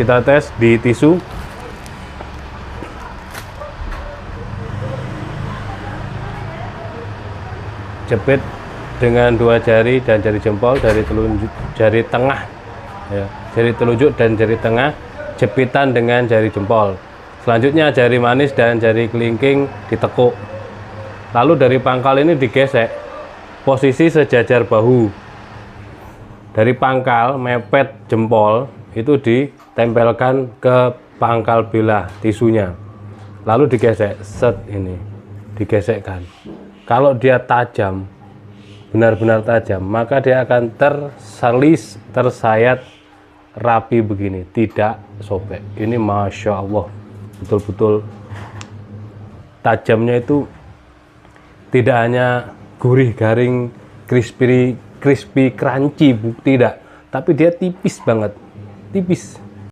Kita tes di tisu. Jepit dengan 2 jari dan jari jempol dari telunjuk, jari tengah ya, jari telunjuk dan jari tengah, jepitan dengan jari jempol. Selanjutnya jari manis dan jari kelingking ditekuk. Lalu dari pangkal ini digesek posisi sejajar bahu. Dari pangkal mepet jempol itu ditempelkan ke pangkal belah tisunya. Lalu digesek, set ini, digesekkan. Kalau dia tajam, benar-benar tajam, maka dia akan tersalis, tersayat rapi begini, tidak sobek. Ini Masya Allah, betul-betul tajamnya itu tidak hanya gurih, garing, crispy, crunchy, tidak, tapi dia tipis banget, tipis.